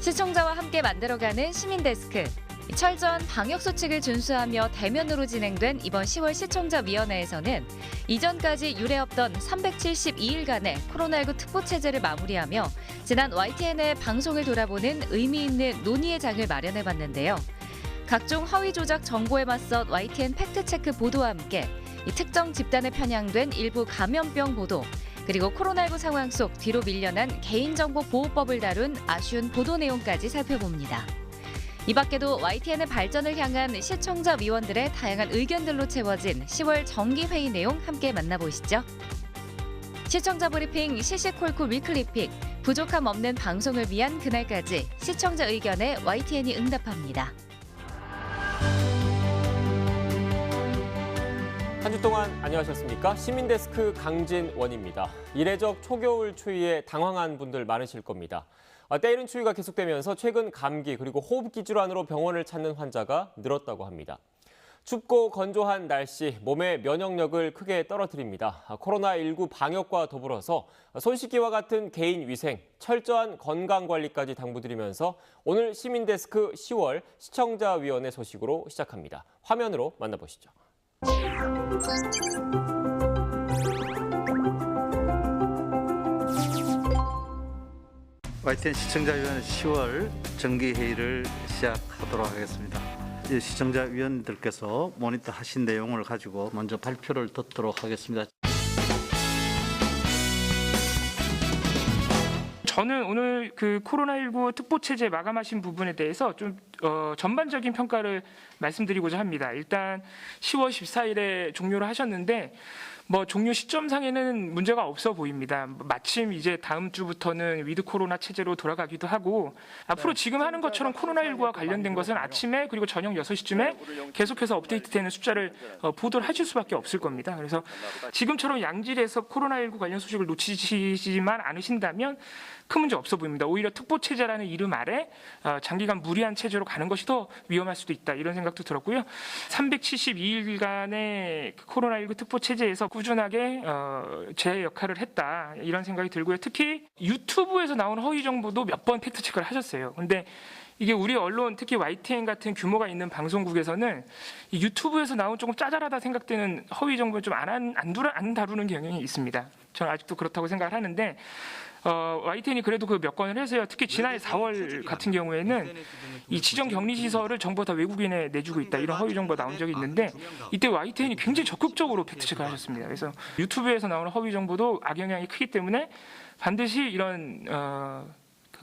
시청자와 함께 만들어가는 시민데스크. 철저한 방역수칙을 준수하며 대면으로 진행된 이번 10월 시청자위원회에서는 이전까지 유례없던 372일간의 코로나19 특보체제를 마무리하며 지난 YTN의 방송을 돌아보는 의미 있는 논의의 장을 마련해봤는데요. 각종 허위 조작 정보에 맞선 YTN 팩트체크 보도와 함께 이 특정 집단에 편향된 일부 감염병 보도, 그리고 코로나19 상황 속 뒤로 밀려난 개인정보 보호법을 다룬 아쉬운 보도 내용까지 살펴봅니다. 이 밖에도 YTN의 발전을 향한 시청자 위원들의 다양한 의견들로 채워진 10월 정기회의 내용 함께 만나보시죠. 시청자 브리핑 시시콜콜 위클리픽, 부족함 없는 방송을 위한 그날까지 시청자 의견에 YTN이 응답합니다. 한 주 동안 안녕하셨습니까? 시민데스크 강진원입니다. 이례적 초겨울 추위에 당황한 분들 많으실 겁니다. 때이른 추위가 계속되면서 최근 감기 그리고 호흡기 질환으로 병원을 찾는 환자가 늘었다고 합니다. 춥고 건조한 날씨, 몸의 면역력을 크게 떨어뜨립니다. 코로나19 방역과 더불어서 손 씻기와 같은 개인 위생, 철저한 건강관리까지 당부드리면서 오늘 시민데스크 10월 시청자위원회 소식으로 시작합니다. 화면으로 만나보시죠. YTN 시청자위원회 10월 정기회의를 시작하도록 하겠습니다. 시청자위원들께서 모니터하신 내용을 가지고 먼저 발표를 듣도록 하겠습니다. 저는 오늘 그 코로나19 특보체제 마감하신 부분에 대해서 좀 전반적인 평가를 말씀드리고자 합니다. 일단 10월 14일에 종료를 하셨는데 종료 시점상에는 문제가 없어 보입니다. 마침 이제 다음 주부터는 위드 코로나 체제로 돌아가기도 하고 앞으로 지금 하는 것처럼 코로나19와 관련된 것은 아침에 그리고 저녁 6시쯤에 계속해서 업데이트되는 숫자를 보도를 하실 수밖에 없을 겁니다. 그래서 지금처럼 양질에서 코로나19 관련 소식을 놓치지만 않으신다면 큰 문제 없어 보입니다. 오히려 특보체제라는 이름 아래 장기간 무리한 체제로 가는 것이 더 위험할 수도 있다, 이런 생각도 들었고요. 372일간의 코로나19 특보체제에서 꾸준하게 제 역할을 했다, 이런 생각이 들고요. 특히 유튜브에서 나온 허위 정보도 몇 번 팩트체크를 하셨어요. 근데 이게 우리 언론, 특히 YTN 같은 규모가 있는 방송국에서는 이 유튜브에서 나온 조금 짜잘하다 생각되는 허위 정보를 좀 안 다루는 경향이 있습니다. 저는 아직도 그렇다고 생각을 하는데 YTN이 그래도 그 몇 건을 해서요. 특히 지난해 4월 같은 경우에는 이 지정 격리 시설을 정부가 다 외국인에 내주고 있다, 이런 허위 정보가 나온 적이 있는데 이때 YTN이 굉장히 적극적으로 팩트체크를 하셨습니다. 그래서 유튜브에서 나오는 허위 정보도 악영향이 크기 때문에 반드시 이런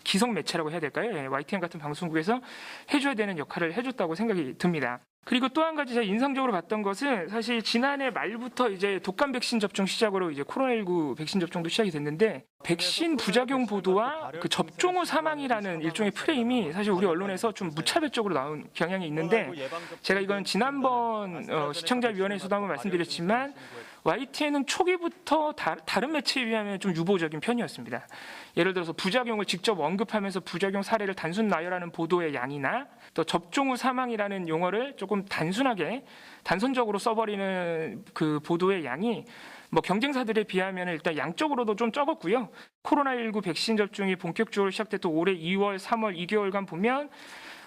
기성 매체라고 해야 될까요? YTN 같은 방송국에서 해줘야 되는 역할을 해줬다고 생각이 듭니다. 그리고 또 한 가지 제가 인상적으로 봤던 것은 사실 지난해 말부터 이제 독감 백신 접종 시작으로 이제 코로나19 백신 접종도 시작이 됐는데 백신 부작용 보도와 그 접종 후 사망이라는 일종의 프레임이 사실 우리 언론에서 좀 무차별적으로 나온 경향이 있는데 제가 이건 지난번 시청자위원회에서도 한번 말씀드렸지만 YTN은 초기부터 다른 매체에 비하면 좀 유보적인 편이었습니다. 예를 들어서 부작용을 직접 언급하면서 부작용 사례를 단순 나열하는 보도의 양이나 또 접종 후 사망이라는 용어를 조금 단선적으로 써버리는 그 보도의 양이 경쟁사들에 비하면 일단 양적으로도 좀 적었고요. 코로나19 백신 접종이 본격적으로 시작됐던 올해 2월, 3월 2개월간 보면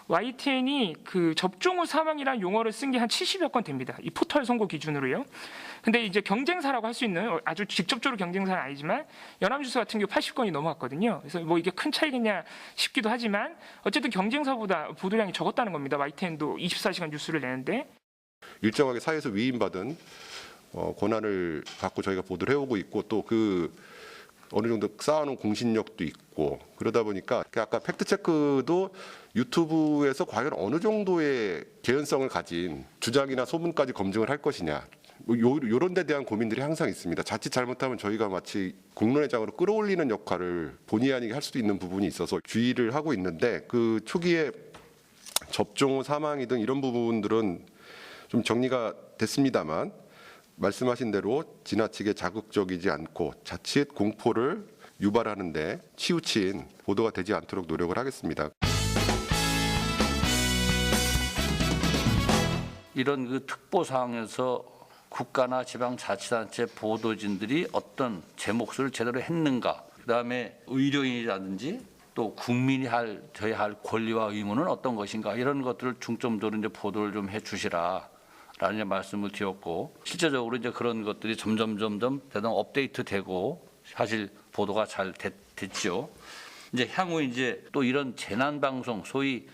YTN이 그 접종 후 사망이라는 용어를 쓴 게 한 70여 건 됩니다. 이 포털 선고 기준으로요. 근데 이제 경쟁사라고 할 수 있는, 아주 직접적으로 경쟁사는 아니지만 연합뉴스 같은 경우 80건이 넘어갔거든요. 그래서 이게 큰 차이겠냐 싶기도 하지만 어쨌든 경쟁사보다 보도량이 적었다는 겁니다. YTN도 24시간 뉴스를 내는데. 일정하게 사회에서 위임받은 권한을 갖고 저희가 보도를 해오고 있고 또 그 어느 정도 쌓아놓은 공신력도 있고 그러다 보니까 아까 팩트체크도 유튜브에서 과연 어느 정도의 개연성을 가진 주장이나 소문까지 검증을 할 것이냐, 이런 데 대한 고민들이 항상 있습니다. 자칫 잘못하면 저희가 마치 공론의 장으로 끌어올리는 역할을 본의 아니게 할 수도 있는 부분이 있어서 주의를 하고 있는데 그 초기에 접종 후 사망이든 이런 부분들은 좀 정리가 됐습니다만 말씀하신 대로 지나치게 자극적이지 않고 자칫 공포를 유발하는 데 치우친 보도가 되지 않도록 노력을 하겠습니다. 이런 그 특보 상황에서 국가나 지방자치단체 보도진들이 어떤 제 몫을 제대로 했는가, 그다음에 의료인이라든지 또 국민이 져야 할 권리와 의무는 어떤 것인가 이런 것들을 중점적으로 이제 보도를 좀 해주시라라는 이제 말씀을 드렸고 실제적으로 이제 그런 것들이 점점 대단 업데이트되고 사실 보도가 잘 됐죠. 이제 향후 이제 또 이런 재난 방송 소위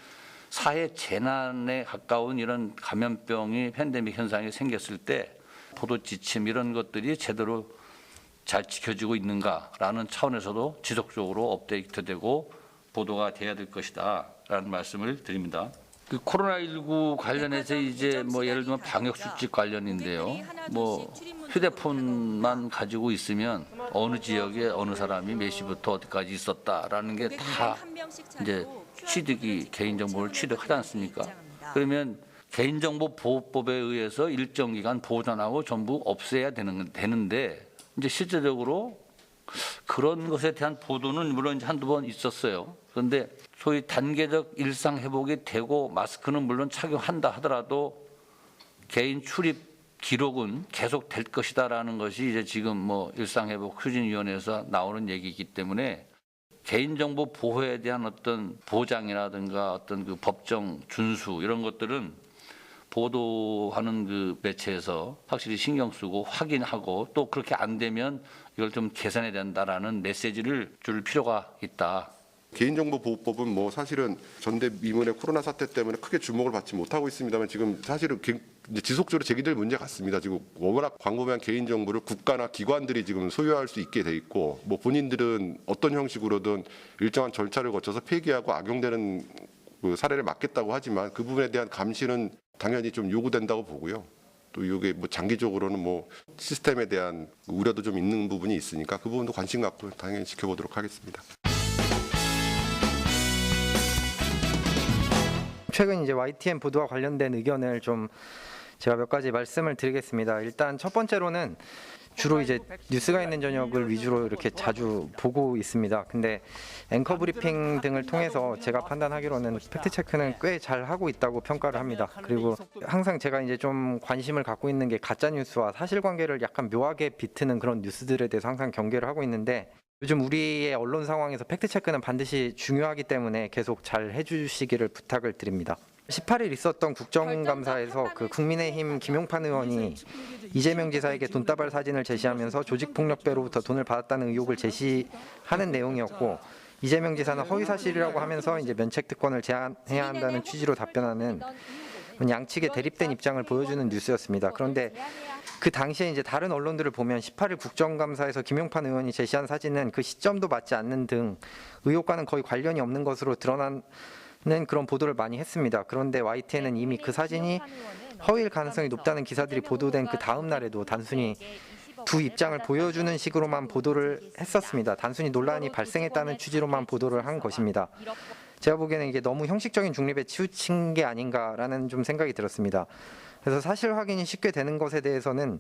사회 재난에 가까운 이런 감염병이 팬데믹 현상이 생겼을 때 보도 지침 이런 것들이 제대로 잘 지켜지고 있는가라는 차원에서도 지속적으로 업데이트되고 보도가 돼야 될 것이다라는 말씀을 드립니다. 그 코로나19 관련해서 이제 뭐 예를 들면 방역 수칙 관련인데요. 뭐 휴대폰만 가지고 있으면 어느 지역에 어느 사람이 몇 시부터 어디까지 있었다라는 게 다 이제 취득이 개인정보를 취득하지 않습니까? 그러면 개인정보보호법에 의해서 일정 기간 보존하고 전부 없애야 되는데 이제 실제적으로 그런 것에 대한 보도는 물론 이제 한두 번 있었어요. 그런데 소위 단계적 일상 회복이 되고 마스크는 물론 착용한다 하더라도 개인 출입 기록은 계속 될 것이다라는 것이 이제 지금 뭐 일상회복 추진위원회에서 나오는 얘기이기 때문에 개인정보 보호에 대한 어떤 보장이라든가 어떤 그 법정 준수 이런 것들은 보도하는 그 매체에서 확실히 신경 쓰고 확인하고 또 그렇게 안 되면 이걸 좀 개선해야 된다라는 메시지를 줄 필요가 있다. 개인정보보호법은 뭐 사실은 전대미문의 코로나 사태 때문에 크게 주목을 받지 못하고 있습니다만 지금 사실은 이제 지속적으로 제기될 문제 같습니다. 지금 워낙 광범위한 개인정보를 국가나 기관들이 지금 소유할 수 있게 돼 있고 뭐 본인들은 어떤 형식으로든 일정한 절차를 거쳐서 폐기하고 악용되는 그 사례를 막겠다고 하지만 그 부분에 대한 감시는 당연히 좀 요구된다고 보고요. 또 이게 뭐 장기적으로는 뭐 시스템에 대한 우려도 좀 있는 부분이 있으니까 그 부분도 관심 갖고 당연히 지켜보도록 하겠습니다. 최근 이제 YTN 보도와 관련된 의견을 좀 제가 몇 가지 말씀을 드리겠습니다. 일단 첫 번째로는 주로 이제 뉴스가 있는 저녁을 위주로 이렇게 자주 보고 있습니다. 근데 앵커 브리핑 등을 통해서 제가 판단하기로는 팩트 체크는 꽤 잘 하고 있다고 평가를 합니다. 그리고 항상 제가 이제 좀 관심을 갖고 있는 게 가짜 뉴스와 사실관계를 약간 묘하게 비트는 그런 뉴스들에 대해서 항상 경계를 하고 있는데 요즘 우리의 언론 상황에서 팩트 체크는 반드시 중요하기 때문에 계속 잘 해주시기를 부탁을 드립니다. 18일 있었던 국정감사에서 그 국민의힘 김용판 의원이 이재명 지사에게 돈다발 사진을 제시하면서 조직폭력배로부터 돈을 받았다는 의혹을 제시하는 내용이었고 이재명 지사는 허위사실이라고 하면서 이제 면책특권을 제한해야 한다는 취지로 답변하는 양측의 대립된 입장을 보여주는 뉴스였습니다. 그런데 그 당시에 이제 다른 언론들을 보면 18일 국정감사에서 김용판 의원이 제시한 사진은 그 시점도 맞지 않는 등 의혹과는 거의 관련이 없는 것으로 드러난 그런 보도를 많이 했습니다. 그런데 YTN은 이미 그 사진이 허위일 가능성이 높다는 기사들이 보도된 그 다음 날에도 단순히 두 입장을 보여주는 식으로만 보도를 했었습니다. 단순히 논란이 발생했다는 취지로만 보도를 한 것입니다. 제가 보기에는 이게 너무 형식적인 중립에 치우친 게 아닌가라는 좀 생각이 들었습니다. 그래서 사실 확인이 쉽게 되는 것에 대해서는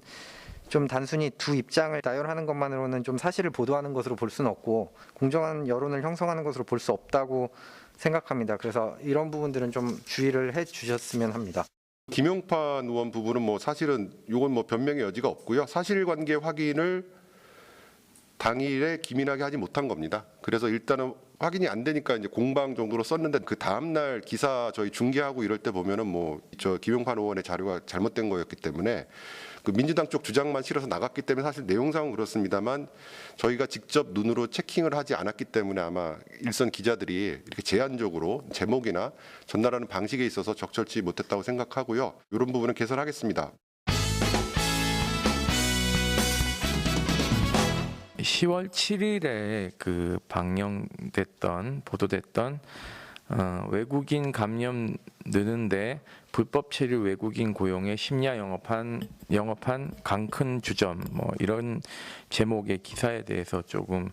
좀 단순히 두 입장을 나열하는 것만으로는 좀 사실을 보도하는 것으로 볼 수는 없고 공정한 여론을 형성하는 것으로 볼 수 없다고 생각합니다. 그래서 이런 부분들은 좀 주의를 해주셨으면 합니다. 김용판 의원 부분은 뭐 사실은 이건 뭐 변명의 여지가 없고요. 사실관계 확인을 당일에 기민하게 하지 못한 겁니다. 그래서 일단은 확인이 안 되니까 이제 공방 정도로 썼는데 그 다음 날 기사 저희 중계하고 이럴 때 보면은 뭐 저 김용판 의원의 자료가 잘못된 거였기 때문에 그 민주당 쪽 주장만 실어서 나갔기 때문에 사실 내용상은 그렇습니다만 저희가 직접 눈으로 체킹을 하지 않았기 때문에 아마 일선 기자들이 이렇게 제한적으로 제목이나 전달하는 방식에 있어서 적절치 못했다고 생각하고요. 이런 부분은 개선하겠습니다. 10월 7일에 그 보도됐던 외국인 감염 느는데 불법 체류 외국인 고용에 심야 영업한 강큰 주점 뭐 이런 제목의 기사에 대해서 조금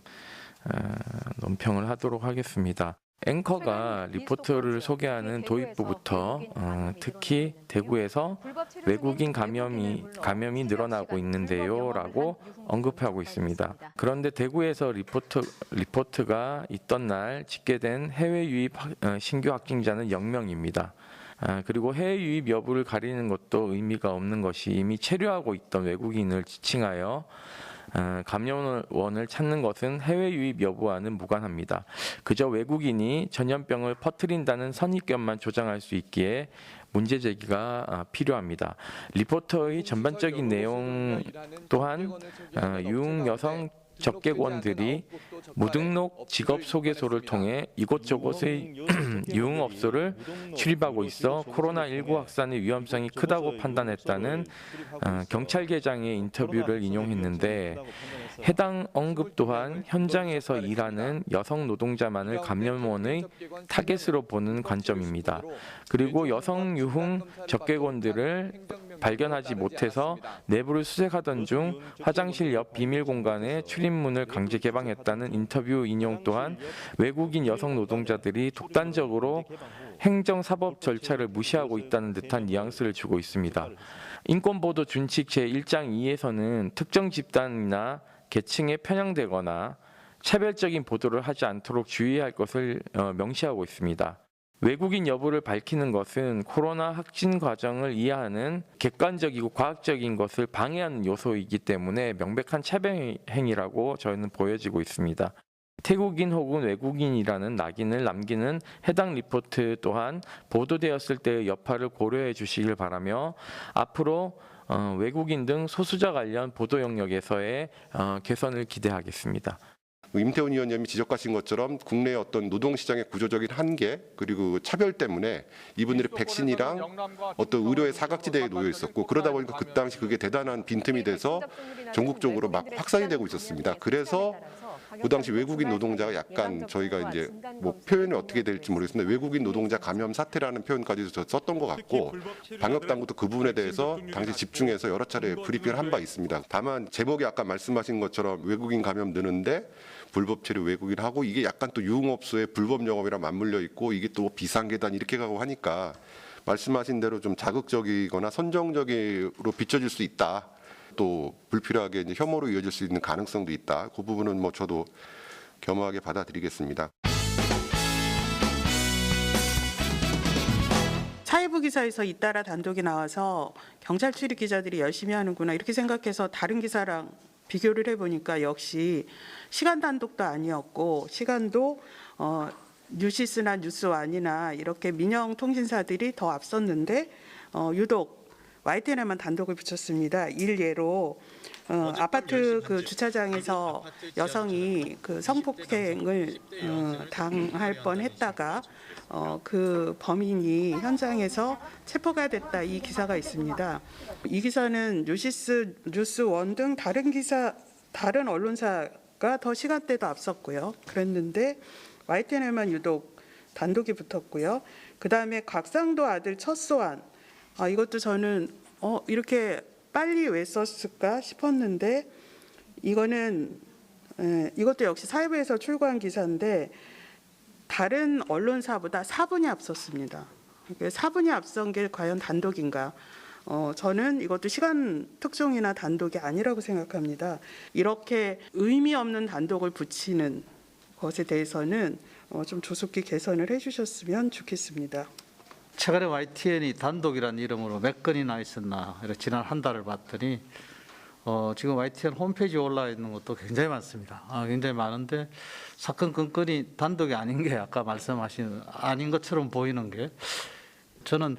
논평을 하도록 하겠습니다. 앵커가 리포트를 소개하는 도입부부터 특히 대구에서 외국인 감염이 늘어나고 있는데요라고 언급하고 있습니다. 그런데 대구에서 리포트가 있던 날 집계된 해외 유입 신규 확진자는 0명입니다. 그리고 해외 유입 여부를 가리는 것도 의미가 없는 것이 이미 체류하고 있던 외국인을 지칭하여 감염원을 찾는 것은 해외 유입 여부와는 무관합니다. 그저 외국인이 전염병을 퍼뜨린다는 선입견만 조장할 수 있기에 문제 제기가 필요합니다. 리포터의 전반적인 내용 또한 유흥 여성 적개원들이 무등록 직업 소개소를 통해 이곳저곳의 유흥업소를 출입하고 있어 코로나19 확산의 위험성이 크다고 판단했다는 경찰계장의 인터뷰를 인용했는데 해당 언급 또한 현장에서 일하는 여성 노동자만을 감염원의 타겟으로 보는 관점입니다. 그리고 여성 유흥 적개원들을 발견하지 못해서 내부를 수색하던 중 화장실 옆 비밀 공간에 출입문을 강제 개방했다는 인터뷰 인용 또한 외국인 여성 노동자들이 독단적으로 행정사법 절차를 무시하고 있다는 듯한 뉘앙스를 주고 있습니다. 인권보도 준칙 제1장 2에서는 특정 집단이나 계층에 편향되거나 차별적인 보도를 하지 않도록 주의할 것을 명시하고 있습니다. 외국인 여부를 밝히는 것은 코로나 확진 과정을 이해하는 객관적이고 과학적인 것을 방해하는 요소이기 때문에 명백한 차별 행위라고 저희는 보여지고 있습니다. 태국인 혹은 외국인이라는 낙인을 남기는 해당 리포트 또한 보도되었을 때의 여파를 고려해 주시길 바라며 앞으로 외국인 등 소수자 관련 보도 영역에서의 개선을 기대하겠습니다. 임태훈 위원님이 지적하신 것처럼 국내의 어떤 노동시장의 구조적인 한계 그리고 차별 때문에 이분들이 백신이랑 어떤 의료의 사각지대에 놓여 있었고 그러다 보니까 그 당시 그게 대단한 빈틈이 돼서 전국적으로 막 확산이 되고 있었습니다. 그래서 그 당시 외국인 노동자가 약간 저희가 이제 뭐 표현이 어떻게 될지 모르겠습니다. 외국인 노동자 감염 사태라는 표현까지도 썼던 것 같고 방역 당국도 그 부분에 대해서 당시 집중해서 여러 차례 브리핑을 한 바 있습니다. 다만 제목이 아까 말씀하신 것처럼 외국인 감염 느는데 불법 체류 외국인 하고 이게 약간 또 유흥업소의 불법 영업이랑 맞물려 있고 이게 또 비상계단 이렇게 가고 하니까 말씀하신 대로 좀 자극적이거나 선정적으로 비춰질 수 있다. 또 불필요하게 이제 혐오로 이어질 수 있는 가능성도 있다. 그 부분은 뭐 저도 겸허하게 받아들이겠습니다. 사회부 기사에서 잇따라 단독이 나와서 경찰 출입 기자들이 열심히 하는구나 이렇게 생각해서 다른 기사랑 비교를 해보니까 역시 시간 단독도 아니었고 시간도 뉴시스나 뉴스원이나 이렇게 민영 통신사들이 더 앞섰는데 유독 YTN에만 단독을 붙였습니다. 일례로 아파트 그 주차장에서 여성이 그 성폭행을 당할 뻔했다가 그 범인이 현장에서 체포가 됐다 이 기사가 있습니다. 이 기사는 뉴시스, 뉴스원 등 다른 언론사가 더 시간대도 앞섰고요. 그랬는데 YTN에만 유독 단독이 붙었고요. 그 다음에 곽상도 아들 첫 소환. 이것도 저는 이렇게 빨리 왜 썼을까 싶었는데 이것도 역시 사회부에서 출고한 기사인데 다른 언론사보다 4분이 앞섰습니다. 4분이 앞선 게 과연 단독인가? 저는 이것도 시간 특종이나 단독이 아니라고 생각합니다. 이렇게 의미 없는 단독을 붙이는 것에 대해서는 좀 조속히 개선을 해주셨으면 좋겠습니다. 최근에 YTN이 단독이라는 이름으로 몇 건이나 있었나 지난 한 달을 봤더니 지금 YTN 홈페이지에 올라와 있는 것도 굉장히 많습니다. 굉장히 많은데 사건 건건이 단독이 아닌 게 아까 말씀하신 아닌 것처럼 보이는 게 저는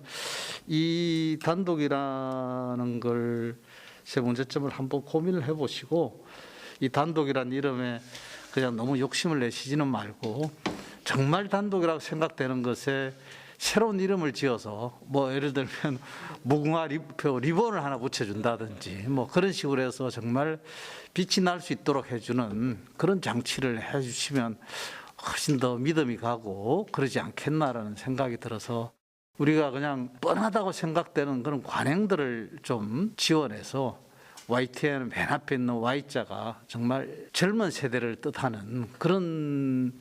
이 단독이라는 걸 제 문제점을 한번 고민을 해보시고 이 단독이라는 이름에 그냥 너무 욕심을 내시지는 말고 정말 단독이라고 생각되는 것에 새로운 이름을 지어서 뭐 예를 들면 무궁화 리본을 하나 붙여준다든지 뭐 그런 식으로 해서 정말 빛이 날 수 있도록 해주는 그런 장치를 해주시면 훨씬 더 믿음이 가고 그러지 않겠나라는 생각이 들어서 우리가 그냥 뻔하다고 생각되는 그런 관행들을 좀 지원해서 YTN 맨 앞에 있는 Y자가 정말 젊은 세대를 뜻하는 그런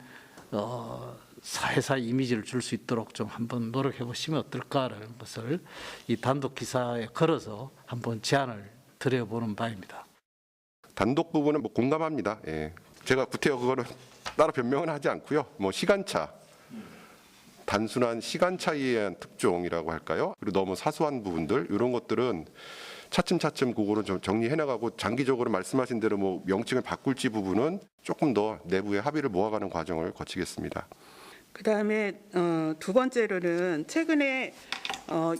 회사 이미지를 줄 수 있도록 좀 한번 노력해 보시면 어떨까라는 것을 이 단독 기사에 걸어서 한번 제안을 드려보는 바입니다. 단독 부분은 뭐 공감합니다. 예. 제가 구태여 그거는 따로 변명은 하지 않고요. 뭐 시간차, 단순한 시간 차이에 의한 특종이라고 할까요? 그리고 너무 사소한 부분들 이런 것들은 차츰차츰 그거를 좀 정리해 나가고 장기적으로 말씀하신 대로 뭐 명칭을 바꿀지 부분은 조금 더 내부의 합의를 모아가는 과정을 거치겠습니다. 그다음에 두 번째로는 최근에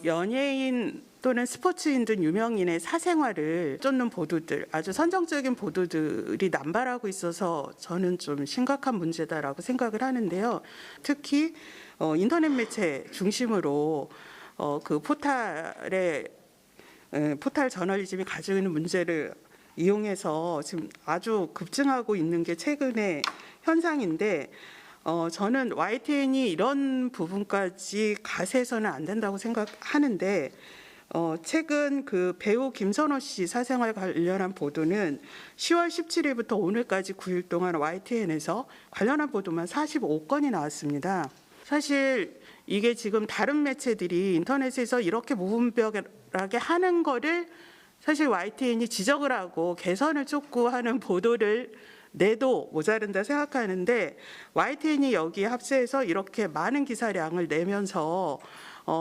연예인 또는 스포츠인 등 유명인의 사생활을 쫓는 보도들, 아주 선정적인 보도들이 남발하고 있어서 저는 좀 심각한 문제다라고 생각을 하는데요. 특히 인터넷 매체 중심으로 그 포탈 저널리즘이 가지고 있는 문제를 이용해서 지금 아주 급증하고 있는 게 최근의 현상인데 저는 YTN이 이런 부분까지 가세해서는 안 된다고 생각하는데 최근 그 배우 김선호 씨 사생활 관련한 보도는 10월 17일부터 오늘까지 9일 동안 YTN에서 관련한 보도만 45건이 나왔습니다. 사실 이게 지금 다른 매체들이 인터넷에서 이렇게 무분별하게 하는 거를 사실 YTN이 지적을 하고 개선을 촉구하는 보도를 내도 모자른다 생각하는데 YTN이 여기에 합세해서 이렇게 많은 기사량을 내면서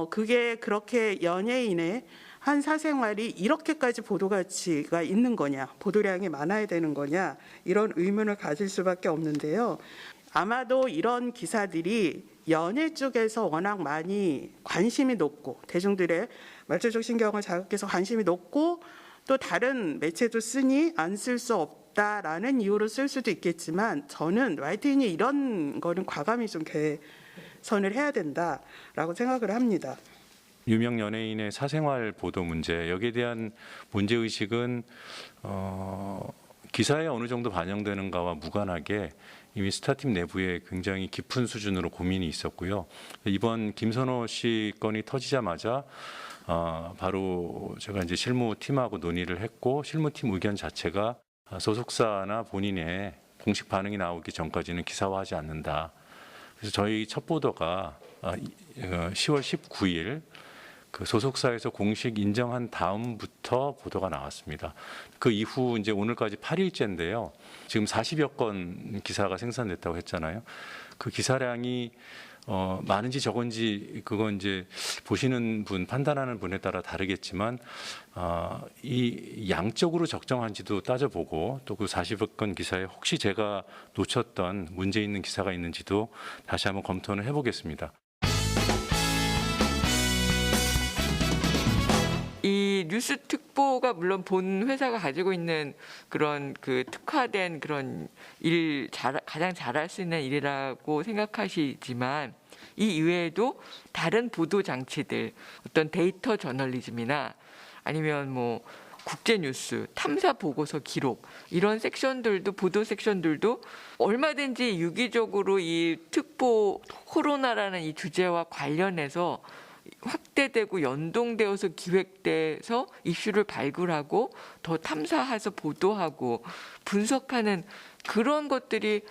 그게 그렇게 연예인의 한 사생활이 이렇게까지 보도 가치가 있는 거냐, 보도량이 많아야 되는 거냐, 이런 의문을 가질 수밖에 없는데요. 아마도 이런 기사들이 연예 쪽에서 워낙 많이 관심이 높고 대중들의 말초적 신경을 자극해서 관심이 높고 또 다른 매체도 쓰니 안 쓸 수 없다라는 이유로 쓸 수도 있겠지만 저는 YTN이 이런 거는 과감히 좀 개선을 해야 된다라고 생각을 합니다. 유명 연예인의 사생활 보도 문제, 여기에 대한 문제의식은 기사에 어느 정도 반영되는가와 무관하게 이미 스타팀 내부에 굉장히 깊은 수준으로 고민이 있었고요. 이번 김선호 씨 건이 터지자마자 바로 제가 이제 실무팀하고 논의를 했고 실무팀 의견 자체가 소속사나 본인의 공식 반응이 나오기 전까지는 기사화하지 않는다. 그래서 저희 첫 보도가 10월 19일 그 소속사에서 공식 인정한 다음부터 보도가 나왔습니다. 그 이후 이제 오늘까지 8일째인데요. 지금 40여 건 기사가 생산됐다고 했잖아요. 그 기사량이 많은지 적은지 그건 이제 보시는 분, 판단하는 분에 따라 다르겠지만 이 양적으로 적정한지도 따져보고 또 그 40여 건 기사에 혹시 제가 놓쳤던 문제 있는 기사가 있는지도 다시 한번 검토를 해보겠습니다. 이 뉴스 특보가 물론 본 회사가 가지고 있는 그런 그 특화된 그런 가장 잘할 수 있는 일이라고 생각하시지만 이 이외에도 다른 보도 장치들, 어떤 데이터 저널리즘이나 아니면 뭐 국제 뉴스, 탐사 보고서 기록 이런 섹션들도 보도 섹션들도 얼마든지 유기적으로 이 특보 코로나라는 이 주제와 관련해서 확대되고 연동되어서 기획돼서 이슈를 발굴하고 더 탐사해서 보도하고 분석하는 그런 것들이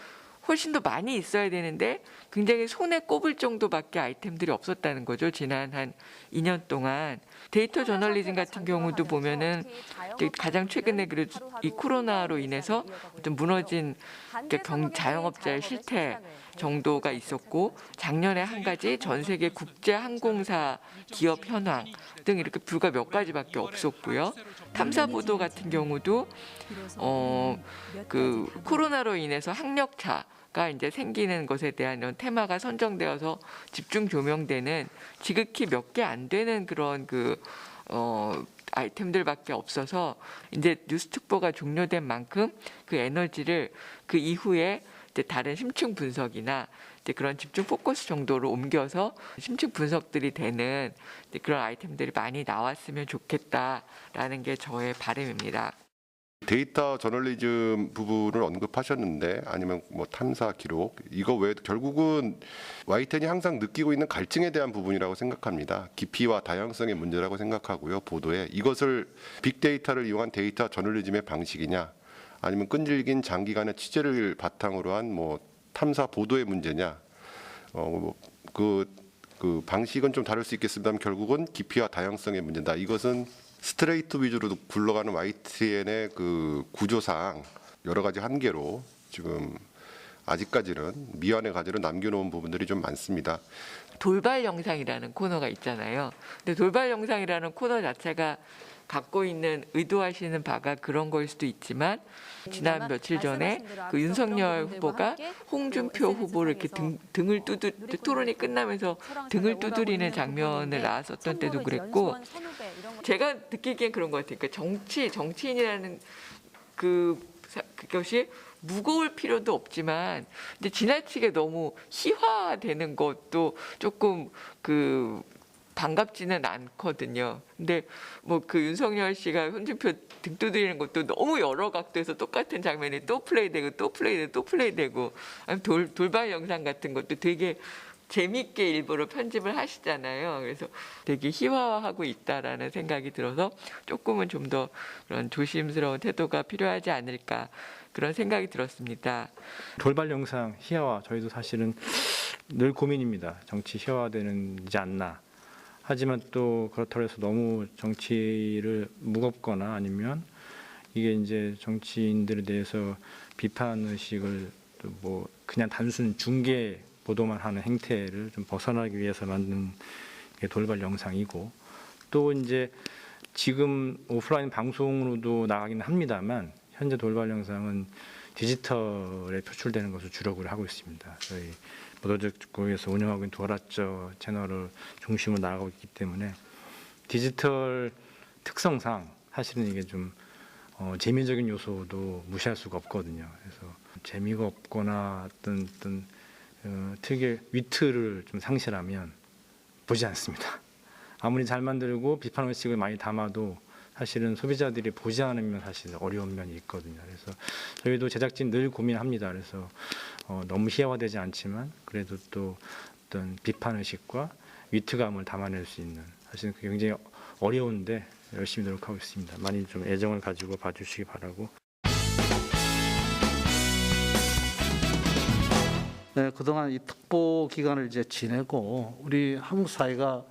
훨씬 더 많이 있어야 되는데 굉장히 손에 꼽을 정도밖에 아이템들이 없었다는 거죠. 지난 한 2년 동안. 데이터 저널리즘 같은 경우도 보면은 가장 최근에 그래도 이 코로나로 인해서 좀 무너진 자영업자의 실태 정도가 있었고 작년에 한 가지 전 세계 국제 항공사 기업 현황 등 이렇게 불과 몇 가지밖에 없었고요. 탐사 보도 같은 경우도 그 코로나로 인해서 학력차가 이제 생기는 것에 대한 이런 테마가 선정되어서 집중 조명되는 지극히 몇 개 안 되는 그런 아이템들밖에 없어서 이제 뉴스 특보가 종료된 만큼 그 에너지를 그 이후에 이제 다른 심층 분석이나 이제 그런 집중 포커스 정도로 옮겨서 심층 분석들이 되는 이제 그런 아이템들이 많이 나왔으면 좋겠다라는 게 저의 바람입니다. 데이터 저널리즘 부분을 언급하셨는데 아니면 뭐 탐사 기록 이거 외에도 결국은 YTN이 항상 느끼고 있는 갈증에 대한 부분이라고 생각합니다. 깊이와 다양성의 문제라고 생각하고요. 보도에 이것을 빅데이터를 이용한 데이터 저널리즘의 방식이냐 아니면 끈질긴 장기간의 취재를 바탕으로 한 뭐 탐사 보도의 문제냐 그 방식은 좀 다를 수 있겠습니다만 결국은 깊이와 다양성의 문제다. 이것은 스트레이트 위주로 굴러가는 YTN의 그 구조상 여러 가지 한계로 지금 아직까지는 미완의 과제로 남겨놓은 부분들이 좀 많습니다. 돌발 영상이라는 코너가 있잖아요. 근데 돌발 영상이라는 코너 자체가 갖고 있는 의도하시는 바가 그런 거일 수도 있지만 지난 며칠 전에 그 윤석열 후보가 홍준표 후보를 이렇게 등을 토론이 끝나면서 등을 두드리는 장면을 나왔었던 때도 그랬고 제가 느끼기엔 그런 것 같아요. 그러니까 정치인이라는 그것이 무거울 필요도 없지만 이제 지나치게 너무 희화되는 것도 조금 반갑지는 않거든요. 근데 뭐 그 윤석열 씨가 홍준표 등 두드리는 것도 너무 여러 각도에서 똑같은 장면이 또 플레이되고 돌발 영상 같은 것도 되게 재밌게 일부러 편집을 하시잖아요. 그래서 되게 희화화하고 있다라는 생각이 들어서 조금은 좀 더 그런 조심스러운 태도가 필요하지 않을까 그런 생각이 들었습니다. 돌발 영상 희화화 저희도 사실은 늘 고민입니다. 정치 희화화되는지 않나. 하지만 또 그렇다고 해서 너무 정치를 무겁거나 아니면 이게 이제 정치인들에 대해서 비판 의식을 뭐 그냥 단순 중계 보도만 하는 행태를 좀 벗어나기 위해서 만든 게 돌발 영상이고 또 이제 지금 오프라인 방송으로도 나가기는 합니다만 현재 돌발 영상은 디지털에 표출되는 것을 주력을 하고 있습니다. 저희 보도국에서 운영하고 있는 도라쩌 채널을 중심으로 나가고 있기 때문에 디지털 특성상 사실은 이게 좀 재미적인 요소도 무시할 수가 없거든요. 그래서 재미가 없거나 어떤 특유의 위트를 좀 상실하면 보지 않습니다. 아무리 잘 만들고 비판 의식을 많이 담아도 사실은 소비자들이 보지 않으면 사실 어려운 면이 있거든요. 그래서 저희도 제작진 늘 고민합니다. 그래서 너무 희화화되지 않지만 그래도 또 어떤 비판 의식과 위트감을 담아낼 수 있는 사실은 그게 굉장히 어려운데 열심히 노력하고 있습니다. 많이 좀 애정을 가지고 봐주시기 바라고. 네, 그동안 이 특보 기간을 이제 지내고 우리 한국 사회가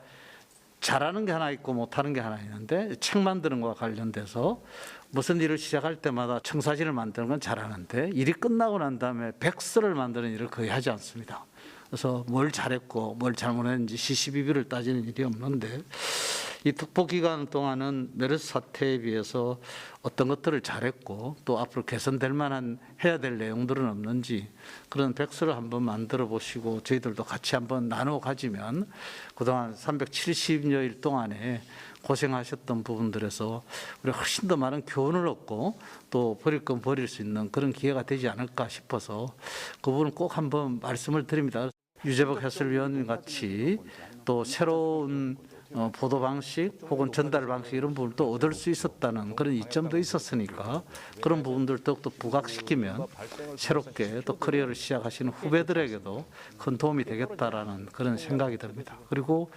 잘하는 게 하나 있고 못하는 게 하나 있는데 책 만드는 것과 관련돼서 무슨 일을 시작할 때마다 청사진을 만드는 건 잘하는데 일이 끝나고 난 다음에 백서를 만드는 일을 거의 하지 않습니다. 그래서 뭘 잘했고 뭘 잘못했는지 시시비비를 따지는 일이 없는데 이 특보 기간 동안은 메르스 사태에 비해서 어떤 것들을 잘했고 또 앞으로 개선될 만한 해야 될 내용들은 없는지 그런 백서를 한번 만들어 보시고 저희들도 같이 한번 나누어 가지면 그동안 370여일 동안에 고생하셨던 부분들에서 우리가 훨씬 더 많은 교훈을 얻고 또 버릴 건 버릴 수 있는 그런 기회가 되지 않을까 싶어서 그 부분은 꼭 한번 말씀을 드립니다. 유재석 해설위원 같이 또 새로운 보도 방식 혹은 전달 방식 이런 부분도 얻을 수 있었다는 그런 이점도 있었으니까 그런 부분들 더욱더 부각시키면 새롭게 또 커리어를 시작하시는 후배들에게도 큰 도움이 되겠다라는 그런 생각이 듭니다. 그리고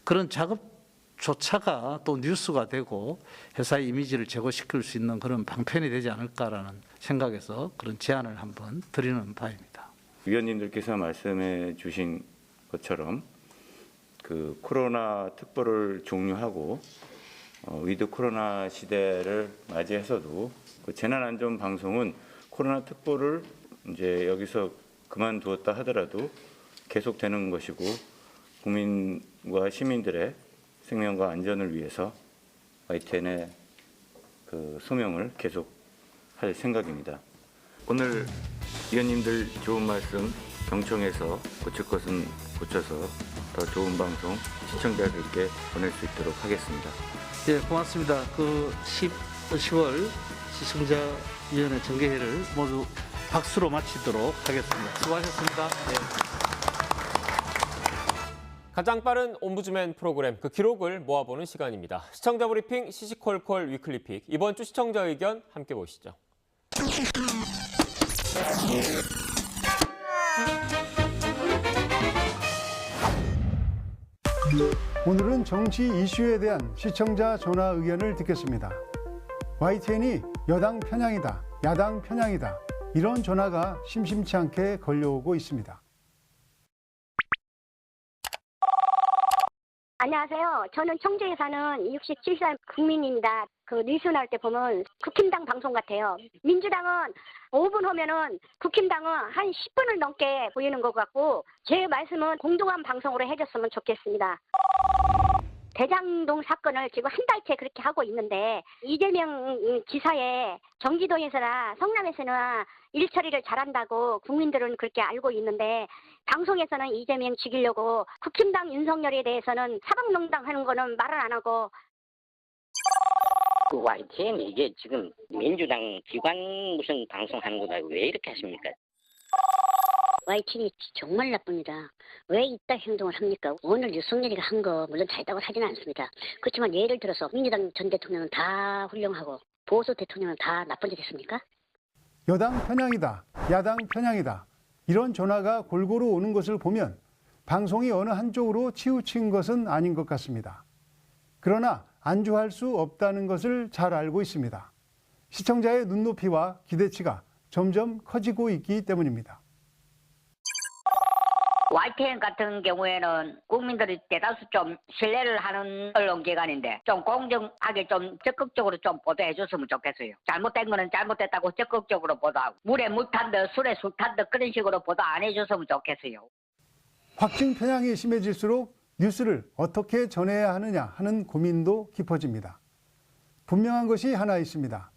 그런 작업조차가 또 뉴스가 되고 회사의 이미지를 제고시킬 수 있는 그런 방편이 되지 않을까라는 생각에서 그런 제안을 한번 드리는 바입니다. 위원님들께서 말씀해 주신 것처럼 그 코로나 특보를 종료하고 위드 코로나 시대를 맞이해서도 그 재난안전 방송은 코로나 특보를 이제 여기서 그만두었다 하더라도 계속되는 것이고 국민과 시민들의 생명과 안전을 위해서 YTN의 그 소명을 계속할 생각입니다. 오늘 위원님들 좋은 말씀 경청해서 고칠 것은 고쳐서 더 좋은 방송 시청자들께 보낼 수 있도록 하겠습니다. 예, 고맙습니다. 그 10월 시청자위원회 정개회를 모두 박수로 마치도록 하겠습니다. 수고하셨습니다. 네. 가장 빠른 옴부즈맨 프로그램 그 기록을 모아보는 시간입니다. 시청자 브리핑 시시콜콜 위클리픽 이번 주 시청자 의견 함께 보시죠. 오늘은 정치 이슈에 대한 시청자 전화 의견을 듣겠습니다. YTN이 여당 편향이다, 야당 편향이다 이런 전화가 심심치 않게 걸려오고 있습니다. 안녕하세요. 저는 청주에 사는 67살 국민입니다. 그 뉴스 나올 때 보면 국힘당 방송 같아요. 민주당은 5분 하면은 국힘당은 한 10분을 넘게 보이는 것 같고 제 말씀은 공정한 방송으로 해줬으면 좋겠습니다. 대장동 사건을 지금 한 달째 그렇게 하고 있는데 이재명 지사의 경기도에서나 성남에서는 일 처리를 잘한다고 국민들은 그렇게 알고 있는데 방송에서는 이재명 죽이려고 국힘당 윤석열에 대해서는 사법농단 하는 거는 말을 안 하고 그 YTN 이게 지금 민주당 기관 무슨 방송하는 거다 왜 이렇게 하십니까? YTN이 정말 나쁩니다. 왜 이따 행동을 합니까? 오늘 윤석열이가 한 거 물론 잘했다고 하지는 않습니다. 그렇지만 예를 들어서 민주당 전 대통령은 다 훌륭하고 보수 대통령은 다 나쁜 짓 했습니까? 여당 편향이다, 야당 편향이다. 이런 전화가 골고루 오는 것을 보면 방송이 어느 한쪽으로 치우친 것은 아닌 것 같습니다. 그러나 안주할 수 없다는 것을 잘 알고 있습니다. 시청자의 눈높이와 기대치가 점점 커지고 있기 때문입니다. YTN 같은 경우에는 국민들이 대다수 좀 신뢰를 하는 언론기관인데 좀 공정하게 좀 적극적으로 좀 보도해 줬으면 좋겠어요. 잘못된 거는 잘못됐다고 적극적으로 보도하고 물에 물 탄 듯 술에 술 탄 듯 그런 식으로 보도 안 해줬으면 좋겠어요. 확증 편향이 심해질수록 뉴스를 어떻게 전해야 하느냐 하는 고민도 깊어집니다. 분명한 것이 하나 있습니다.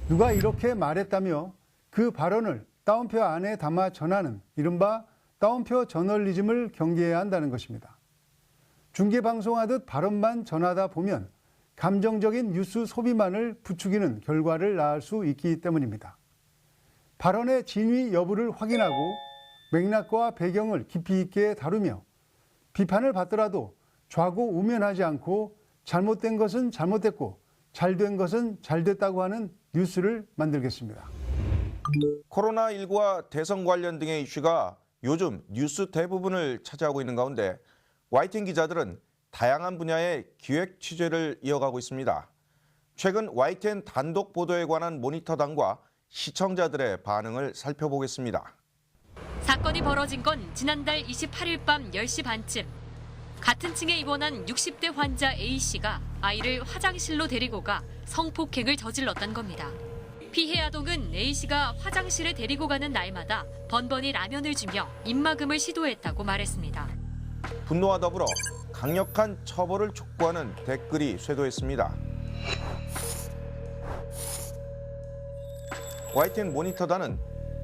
누가 이렇게 말했다며 그 발언을 따옴표 안에 담아 전하는 이른바 따옴표 저널리즘을 경계해야 한다는 것입니다. 중계방송하듯 발언만 전하다 보면 감정적인 뉴스 소비만을 부추기는 결과를 낳을 수 있기 때문입니다. 발언의 진위 여부를 확인하고 맥락과 배경을 깊이 있게 다루며 비판을 받더라도 좌고우면하지 않고 잘못된 것은 잘못됐고 잘된 것은 잘됐다고 하는 뉴스를 만들겠습니다. 코로나19와 대선 관련 등의 이슈가 요즘 뉴스 대부분을 차지하고 있는 가운데 YTN 기자들은 다양한 분야의 기획 취재를 이어가고 있습니다. 최근 YTN 단독 보도에 관한 모니터단과 시청자들의 반응을 살펴보겠습니다. 사건이 벌어진 건 지난달 28일 밤 10시 반쯤. 같은 층에 입원한 60대 환자 A씨가 아이를 화장실로 데리고 가 성폭행을 저질렀던 겁니다. 피해 아동은 A씨가 화장실에 데리고 가는 날마다 번번이 라면을 주며 입막음을 시도했다고 말했습니다. 분노와 더불어 강력한 처벌을 촉구하는 댓글이 쇄도했습니다. YTN 모니터단은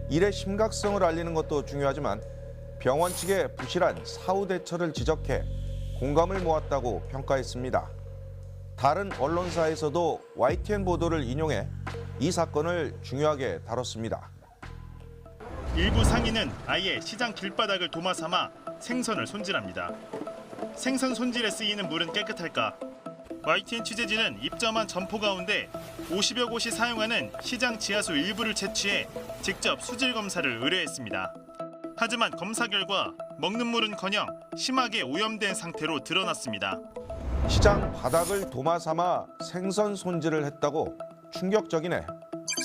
일의 심각성을 알리는 것도 중요하지만 병원 측의 부실한 사후 대처를 지적해 공감을 모았다고 평가했습니다. 다른 언론사에서도 YTN 보도를 인용해 이 사건을 중요하게 다뤘습니다. 일부 상인은 아예 시장 길바닥을 도마 삼아 생선을 손질합니다. 생선 손질에 쓰이는 물은 깨끗할까? YTN 취재진은 입점한 점포 가운데 50여 곳이 사용하는 시장 지하수 일부를 채취해 직접 수질 검사를 의뢰했습니다. 하지만 검사 결과 먹는 물은커녕 심하게 오염된 상태로 드러났습니다. 시장 바닥을 도마 삼아 생선 손질을 했다고 충격적이네.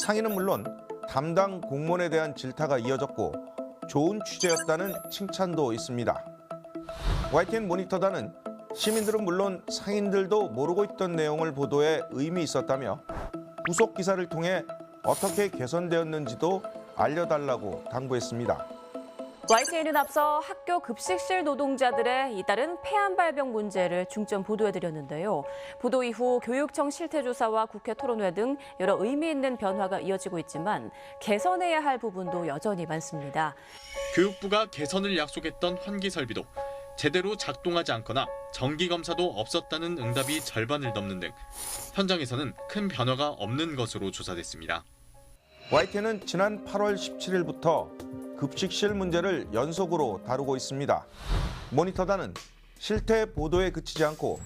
상인은 물론 담당 공무원에 대한 질타가 이어졌고 좋은 취재였다는 칭찬도 있습니다. YTN 모니터단은 시민들은 물론 상인들도 모르고 있던 내용을 보도에 의미 있었다며 후속 기사를 통해 어떻게 개선되었는지도 알려달라고 당부했습니다. YTN은 앞서 학교 급식실 노동자들의 잇따른 폐암발병 문제를 중점 보도해드렸는데요. 보도 이후 교육청 실태조사와 국회 토론회 등 여러 의미 있는 변화가 이어지고 있지만 개선해야 할 부분도 여전히 많습니다. 교육부가 개선을 약속했던 환기 설비도 제대로 작동하지 않거나 정기검사도 없었다는 응답이 절반을 넘는 등 현장에서는 큰 변화가 없는 것으로 조사됐습니다. YTN은 지난 8월 17일부터 급식실 문제를 연속으로 다루고 있습니다. 모니터단은 실태 보도에 그치지 않고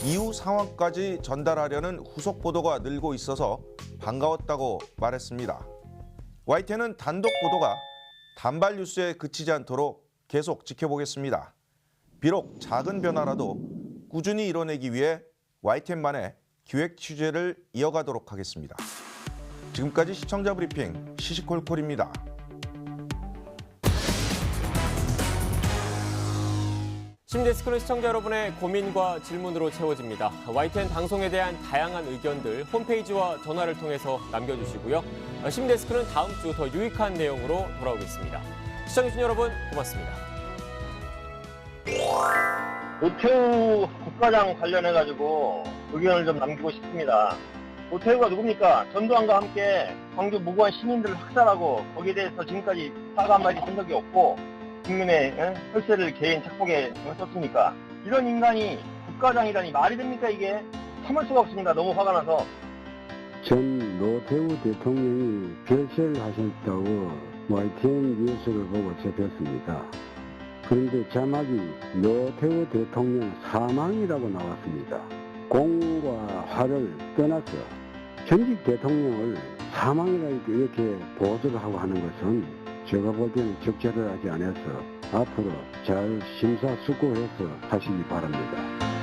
이후 상황까지 전달하려는 후속 보도가 늘고 있어서 반가웠다고 말했습니다. YTN은 단독 보도가 단발 뉴스에 그치지 않도록 계속 지켜보겠습니다. 비록 작은 변화라도 꾸준히 이뤄내기 위해 YTN만의 기획 취재를 이어가도록 하겠습니다. 지금까지 시청자 브리핑 시시콜콜입니다. 시민데스크는 시청자 여러분의 고민과 질문으로 채워집니다. YTN 방송에 대한 다양한 의견들 홈페이지와 전화를 통해서 남겨주시고요. 시민데스크는 다음 주 더 유익한 내용으로 돌아오겠습니다. 시청해주신 여러분 고맙습니다. 우표 국가장 관련해가지고 의견을 좀 남기고 싶습니다. 노태우가 누굽니까? 전두환과 함께 광주 무고한 시민들을 학살하고 거기에 대해서 지금까지 사과 한마디 한 적이 없고 국민의 혈세를 개인 착복에 썼습니까? 이런 인간이 국가장이라니 말이 됩니까 이게? 참을 수가 없습니다. 너무 화가 나서. 전 노태우 대통령이 별세를 하셨다고 YTN 뉴스를 보고 접했습니다. 그런데 자막이 노태우 대통령 사망이라고 나왔습니다. 공과 화를 떠나서 전직 대통령을 사망이라고 이렇게 보도를 하고 하는 것은 제가 볼 때는 적절하지 않아서 앞으로 잘 심사숙고해서 하시기 바랍니다.